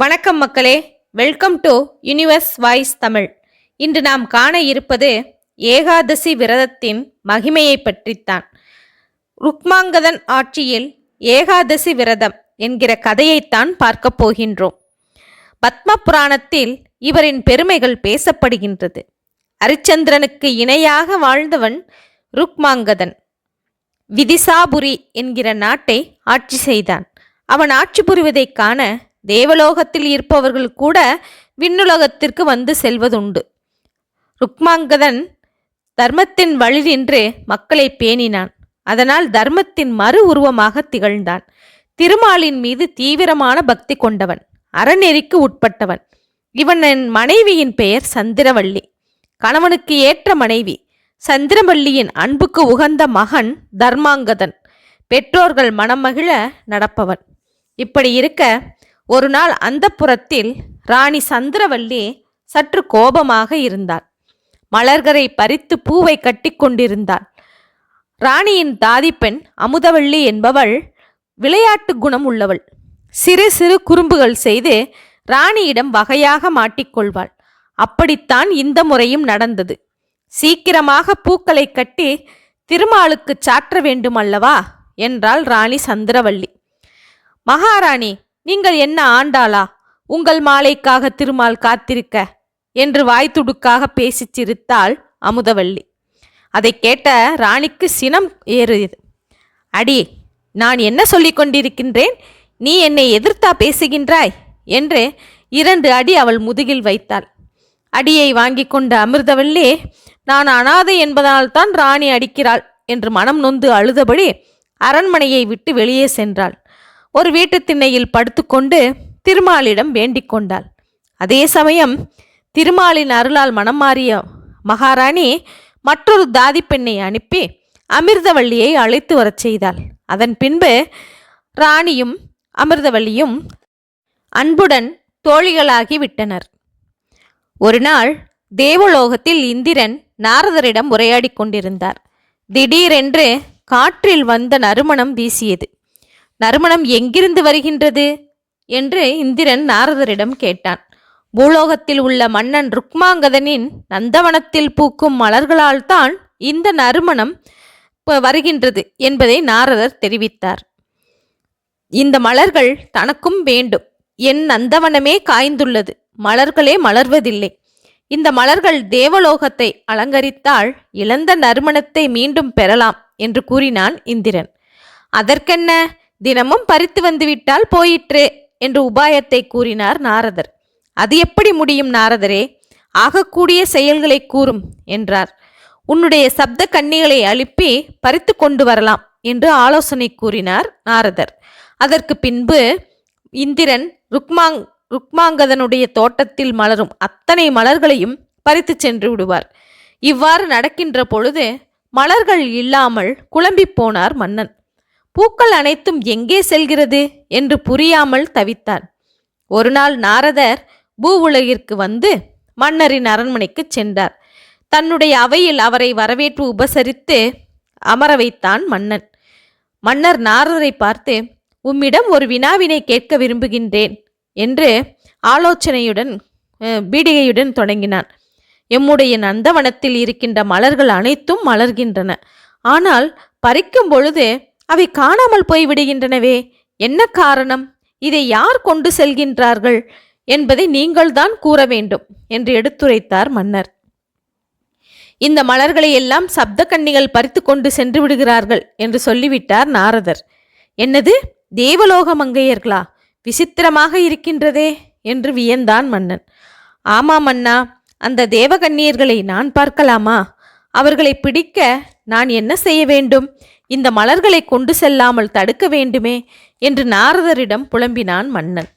வணக்கம் மக்களே, welcome to universe voice Tamil. இன்று நாம் காண இருப்பது ஏகாதசி விரதத்தின் மகிமையை பற்றித்தான். ருக்மாங்கதன் ஆட்சியில் ஏகாதசி விரதம் என்கிற கதையைத்தான் பார்க்க போகின்றோம். பத்ம புராணத்தில் இவரின் பெருமைகள் பேசப்படுகின்றது. அரிச்சந்திரனுக்கு இணையாக வாழ்ந்தவன் ருக்மாங்கதன். விதிசாபுரி என்கிற நாட்டை ஆட்சி செய்தான். அவன் ஆட்சி புரிவதைக் காண தேவலோகத்தில் இருப்பவர்கள் கூட விண்ணுலகத்திற்கு வந்து செல்வதுண்டு. ருக்மாங்கதன் தர்மத்தின் வழி நின்று மக்களை பேணினான். அதனால் தர்மத்தின் மறு உருவமாக திகழ்ந்தான். திருமாலின் மீது தீவிரமான பக்தி கொண்டவன், அறநெறிக்கு உட்பட்டவன். இவனின் மனைவியின் பெயர் சந்திரவள்ளி. கணவனுக்கு ஏற்ற மனைவி. சந்திரவள்ளியின் அன்புக்கு உகந்த மகன் தர்மாங்கதன். பெற்றோர்கள் மனமகிழ நடப்பவன். இப்படி இருக்க ஒரு நாள் அந்தப்புரத்தில் ராணி சந்திரவள்ளி சற்று கோபமாக இருந்தாள். மலர்களை பறித்து பூவை கட்டி கொண்டிருந்தாள். ராணியின் தாதிப்பெண் அமுதவள்ளி என்பவள் விளையாட்டு குணம் உள்ளவள். சிறு சிறு குறும்புகள் செய்து ராணியிடம் வகையாக மாட்டிக்கொள்வாள். அப்படித்தான் இந்த முறையும் நடந்தது. சீக்கிரமாக பூக்களை கட்டி திருமாலுக்கு சாற்ற வேண்டும் அல்லவா என்றாள் ராணி சந்திரவள்ளி. மகாராணி, நீங்கள் என்ன ஆண்டாளா? உங்கள் மாலைக்காக திருமால் காத்திருக்க என்று வாய் துடுக்காக பேசி சிரித்தாள் அமுதவள்ளி. அதை கேட்ட ராணிக்கு சினம் ஏறியது. அடி, நான் என்ன சொல்லிக் கொண்டிருக்கின்றேன்? நீ என்னை எதிர்த்தா பேசுகின்றாய் என்று 2 அடி அவள் முதுகில் வைத்தாள். அடியை வாங்கி கொண்ட அமிர்தவள்ளி, நான் அனாதை என்பதனால்தான் ராணி அடிக்கிறாள் என்று மனம் நொந்து அழுதபடி அரண்மனையை விட்டு வெளியே சென்றாள். ஒரு வீட்டு திண்ணையில் படுத்துக்கொண்டு திருமாலிடம் வேண்டிக் கொண்டாள். அதே சமயம் திருமாலின் அருளால் மனம் மாறிய மகாராணி மற்றொரு தாதி பெண்ணை அனுப்பி அமிர்தவள்ளியை அழைத்து வரச் செய்தாள். அதன் பின்பு ராணியும் அமிர்தவள்ளியும் அன்புடன் தோழிகளாகி விட்டனர். ஒரு நாள் தேவலோகத்தில் இந்திரன் நாரதரிடம் உரையாடி கொண்டிருந்தார். திடீரென்று காற்றில் வந்த நறுமணம் வீசியது. நறுமணம் எங்கிருந்து வருகின்றது என்று இந்திரன் நாரதரிடம் கேட்டான். பூலோகத்தில் உள்ள மன்னன் ருக்மாங்கதனின் நந்தவனத்தில் பூக்கும் மலர்களால் தான் இந்த நறுமணம் வருகின்றது என்பதை நாரதர் தெரிவித்தார். இந்த மலர்கள் தனக்கும் வேண்டும். என் நந்தவனமே காய்ந்துள்ளது, மலர்களே மலர்வதில்லை. இந்த மலர்கள் தேவலோகத்தை அலங்கரித்தால் இழந்த நறுமணத்தை மீண்டும் பெறலாம் என்று கூறினான் இந்திரன். அதற்கென்ன, தினமும் பறித்து வந்துவிட்டால் போயிற்றே என்று உபாயத்தை கூறினார் நாரதர். அது எப்படி முடியும் நாரதரே? ஆகக்கூடிய செயல்களை கூறும் என்றார். உன்னுடைய சப்த கன்னிகளை அழுப்பி பறித்து கொண்டு வரலாம் என்று ஆலோசனை கூறினார் நாரதர். அதற்கு பின்பு இந்திரன் ருக்மாங்கதனுடைய தோட்டத்தில் மலரும் அத்தனை மலர்களையும் பறித்து சென்று விடுவார். இவ்வாறு நடக்கின்ற பொழுது மலர்கள் இல்லாமல் குழம்பி போனார் மன்னன். பூக்கள் அனைத்தும் எங்கே செல்கிறது என்று புரியாமல் தவித்தார். ஒரு நாள் நாரதர் பூவுலகிற்கு வந்து மன்னரின் அரண்மனைக்கு சென்றார். தன்னுடைய அவையில் அவரை வரவேற்று உபசரித்து அமர வைத்தான் மன்னன். மன்னர் நாரதரை பார்த்து, உம்மிடம் ஒரு வினாவினை கேட்க விரும்புகின்றேன் என்று ஆலோசனையுடன் பீடிகையுடன் தொடங்கினான். எம்முடைய நந்தவனத்தில் இருக்கின்ற மலர்கள் அனைத்தும் மலர்கின்றன. ஆனால் பறிக்கும் பொழுது அவை காணாமல் போய்விடுகின்றனவே, என்ன காரணம்? இதை யார் கொண்டு செல்கின்றார்கள் என்பதை நீங்கள்தான் கூற வேண்டும் என்று எடுத்துரைத்தார் மன்னர். இந்த மலர்களை எல்லாம் சப்த கன்னிகள் பறித்து கொண்டு சென்று விடுகிறார்கள் என்று சொல்லிவிட்டார் நாரதர். என்னது, தேவலோக மங்கையர்களா? விசித்திரமாக இருக்கின்றதே என்று வியந்தான் மன்னன். ஆமாம் மன்னா, அந்த தேவகன்னியர்களை நான் பார்க்கலாமா? அவர்களை பிடிக்க நான் என்ன செய்ய வேண்டும்? இந்த மலர்களை கொண்டு செல்லாமல் தடுக்க வேண்டுமே என்று நாரதரிடம் புலம்பினான் மன்னன்.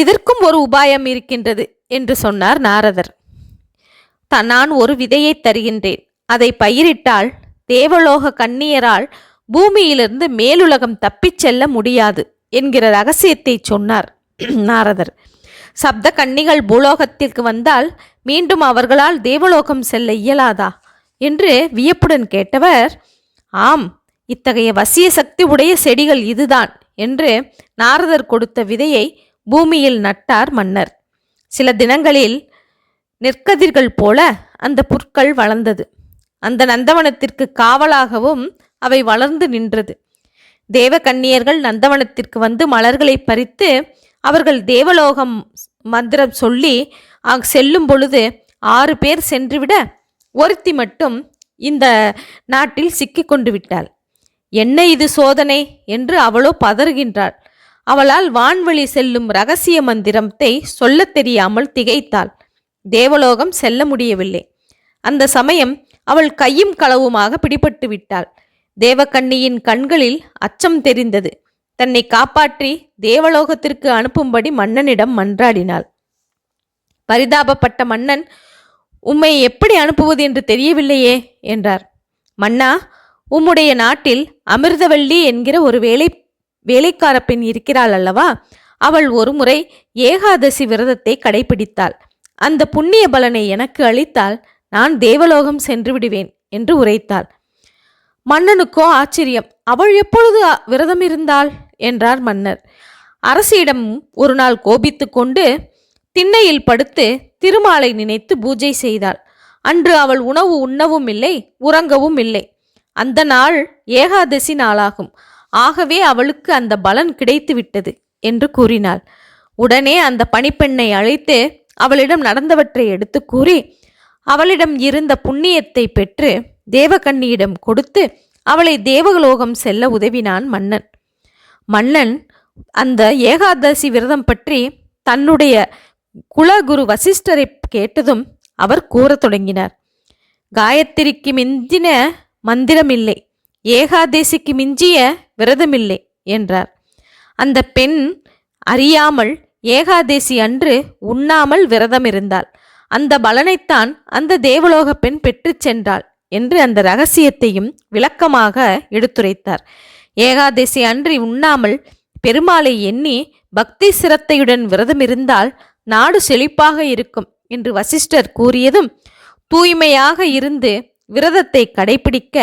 இதற்கும் ஒரு உபாயம் இருக்கின்றது என்று சொன்னார் நாரதர். நான் ஒரு விதையை தருகின்றேன். அதை பயிரிட்டால் தேவலோக கன்னியரால் பூமியிலிருந்து மேலுலகம் தப்பிச் செல்ல முடியாது என்கிற ரகசியத்தை சொன்னார் நாரதர். சப்த கன்னிகள் பூலோகத்திற்கு வந்தால் மீண்டும் அவர்களால் தேவலோகம் செல்ல இயலாதா என்று வியப்புடன் கேட்டவர், ஆம், இத்தகைய வசிய சக்தி உடைய செடிகள் இதுதான் என்று நாரதர் கொடுத்த விதையை பூமியில் நட்டார் மன்னர். சில தினங்களில் நெற்கதிர்கள் போல அந்த புற்கள் வளர்ந்தது. அந்த நந்தவனத்திற்கு காவலாகவும் அவை வளர்ந்து நின்றது. தேவகன்னியர்கள் நந்தவனத்திற்கு வந்து மலர்களை பறித்து அவர்கள் தேவலோகம் மந்திரம் சொல்லி செல்லும் பொழுது 6 பேர் சென்றுவிட ஒருத்தி மட்டும் இந்த நாட்டில் சிக்கிக் கொண்டு விட்டாள். என்ன இது சோதனை என்று அவளோ பதறுகின்றாள். அவளால் வான்வழி செல்லும் இரகசிய மந்திரத்தை சொல்லத் தெரியாமல் திகைத்தாள். தேவலோகம் செல்ல முடியவில்லை. அந்த சமயம் அவள் கையும் களவுமாக பிடிபட்டு விட்டாள். தேவகன்னியின் கண்களில் அச்சம் தெரிந்தது. தன்னை காப்பாற்றி தேவலோகத்திற்கு அனுப்பும்படி மன்னனிடம் மன்றாடினாள். பரிதாபப்பட்ட மன்னன், உம்மை எப்படி அனுப்புவது என்று தெரியவில்லையே என்றார். மன்னா, உம்முடைய நாட்டில் அமிர்தவல்லி என்கிற ஒரு வேலைக்கார பெண் இருக்கிறாள் அல்லவா? அவள் ஒரு முறை ஏகாதசி விரதத்தை கடைபிடித்தாள். அந்த புண்ணிய பலனை எனக்கு அளித்தால் நான் தேவலோகம் சென்று விடுவேன் என்று உரைத்தாள். மன்னனுக்கோ ஆச்சரியம். அவள் எப்பொழுது விரதம் இருந்தாள் என்றார் மன்னர். அரசியிடம் ஒரு நாள் கோபித்து கொண்டு திண்ணையில் படுத்து திருமாலை நினைத்து பூஜை செய்தாள். அன்று அவள் உணவு உண்ணவும் இல்லை, உறங்கவும் இல்லை. அந்த நாள் ஏகாதசி நாளாகும். ஆகவே அவளுக்கு அந்த பலன் கிடைத்து விட்டது என்று கூறினாள். உடனே அந்த பணிப்பெண்ணை அழைத்து அவளிடம் நடந்தவற்றை எடுத்து கூறி அவளிடம் இருந்த புண்ணியத்தை பெற்று தேவகன்னியிடம் கொடுத்து அவளை தேவலோகம் செல்ல உதவினான் மன்னன். மன்னன் அந்த ஏகாதசி விரதம் பற்றி தன்னுடைய குலகுரு வசிஷ்டரை கேட்டதும் அவர் கூறத் தொடங்கினார். காயத்ரிக்கு மிஞ்சின மந்திரமில்லை, ஏகாதசிக்கு மிஞ்சிய விரதமில்லை என்றார். அந்த பெண் அறியாமல் ஏகாதசி அன்று உண்ணாமல் விரதம் இருந்தாள். அந்த பலனைத்தான் அந்த தேவலோக பெண் பெற்று சென்றாள் என்று அந்த இரகசியத்தையும் விளக்கமாக எடுத்துரைத்தார். ஏகாதசி அன்று உண்ணாமல் பெருமாளை எண்ணி பக்தி சிரத்தையுடன் விரதம் இருந்தால் நாடு செழிப்பாக இருக்கும் என்று வசிஷ்டர் கூறியதும் தூய்மையாக இருந்து விரதத்தை கடைபிடிக்க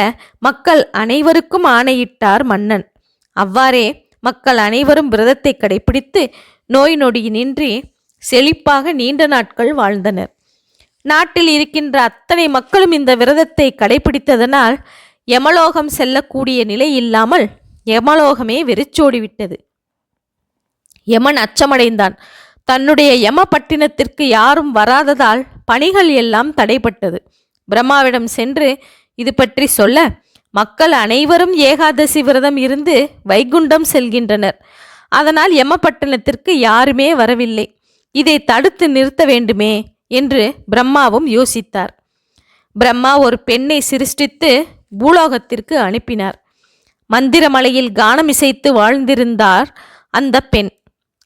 மக்கள் அனைவருக்கும் ஆணையிட்டார் மன்னன். அவ்வாறே மக்கள் அனைவரும் விரதத்தை கடைபிடித்து நோய் நொடியினின்றி செழிப்பாக நீண்ட நாட்கள் வாழ்ந்தனர். நாட்டில் இருக்கின்ற அத்தனை மக்களும் இந்த விரதத்தை கடைபிடித்ததனால் யமலோகம் செல்லக்கூடிய நிலை இல்லாமல் யமலோகமே வெறிச்சோடிவிட்டது. யமன் அச்சமடைந்தான். தன்னுடைய யமபட்டினத்திற்கு யாரும் வராததால் பணிகள் எல்லாம் தடைப்பட்டது. பிரம்மாவிடம் சென்று இது பற்றி சொல்ல, மக்கள் அனைவரும் ஏகாதசி விரதம் இருந்து வைகுண்டம் செல்கின்றனர். அதனால் யமபட்டினத்திற்கு யாருமே வரவில்லை. இதை தடுத்து நிறுத்த வேண்டுமே என்று பிரம்மாவும் யோசித்தார். பிரம்மா ஒரு பெண்ணை சிருஷ்டித்து பூலோகத்திற்கு அனுப்பினார். மந்திரமலையில் கானமிசைத்து வாழ்ந்திருந்தார் அந்த பெண்.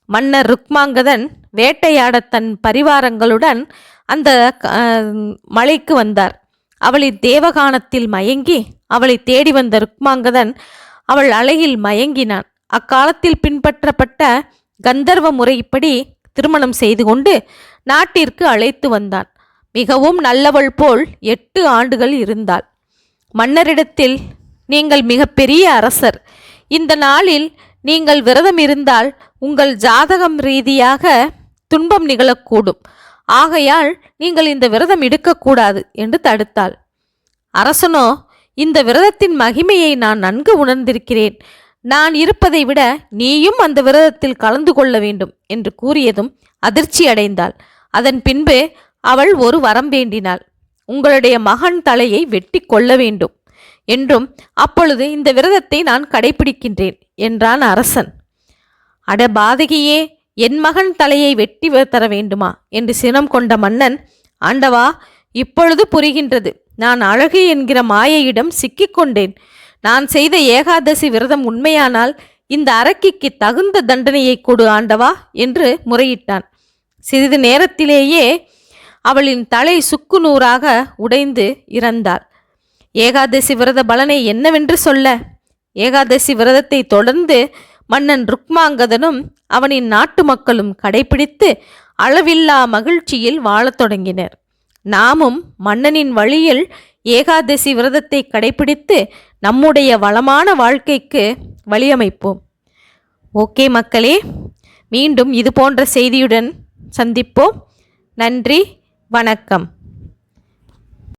மன்னர் ருக்மாங்கதன் வேட்டையாட தன் பரிவாரங்களுடன் அந்த மலைக்கு வந்தார். அவளின் தேவகானத்தில் மயங்கி அவளை தேடி வந்த ருக்மாங்கதன் அவள் அழகில் மயங்கினான். அக்காலத்தில் பின்பற்றப்பட்ட கந்தர்வ முறைப்படி திருமணம் செய்து கொண்டு நாட்டிற்கு அழைத்து வந்தான். மிகவும் நல்லவள் போல் 8 ஆண்டுகள் இருந்தாள். மன்னரிடத்தில், நீங்கள் மிகப்பெரிய அரசர், இந்த நாளில் நீங்கள் விரதம் இருந்தால் உங்கள் ஜாதகம் ரீதியாக துன்பம் நிகழக்கூடும். ஆகையால் நீங்கள் இந்த விரதம் எடுக்கக்கூடாது என்று தடுத்தாள். அரசனோ, இந்த விரதத்தின் மகிமையை நான் நன்கு உணர்ந்திருக்கிறேன். நான் இருப்பதை விட நீயும் அந்த விரதத்தில் கலந்து கொள்ள வேண்டும் என்று கூறியதும் அதிர்ச்சி அடைந்தாள். அதன் பின்பு அவள் ஒரு வரம் வேண்டினாள். உங்களுடைய மகன் தலையை வெட்டி கொள்ள வேண்டும் என்றும், அப்பொழுது இந்த விரதத்தை நான் கடைபிடிக்கின்றேன் என்றான் அரசன். அட பாதகியே, என் மகன் தலையை வெட்டி தர வேண்டுமா என்று சினம் கொண்ட மன்னன், ஆண்டவா, இப்பொழுது புரிகின்றது. நான் அழகு என்கிற மாயையிடம் சிக்கிக்கொண்டேன். நான் செய்த ஏகாதசி விரதம் உண்மையானால் இந்த அரக்கிக்கு தகுந்த தண்டனையை கொடு ஆண்டவா என்று முறையிட்டான். சிறிது நேரத்திலேயே அவளின் தலை சுக்கு நூறாக உடைந்து இறந்தாள். ஏகாதசி விரத பலனை என்னவென்று சொல்ல? ஏகாதசி விரதத்தை தொடர்ந்து மன்னன் ருக்மாங்கதனும் அவனின் நாட்டு மக்களும் கடைபிடித்து அளவில்லா மகிழ்ச்சியில் வாழத் தொடங்கினர். நாமும் மன்னனின் வழியில் ஏகாதசி விரதத்தை கடைபிடித்து நம்முடைய வளமான வாழ்க்கைக்கு வழியமைப்போம். ஓகே மக்களே, மீண்டும் இது போன்ற செய்தியுடன் சந்திப்போம். நன்றி, வணக்கம்.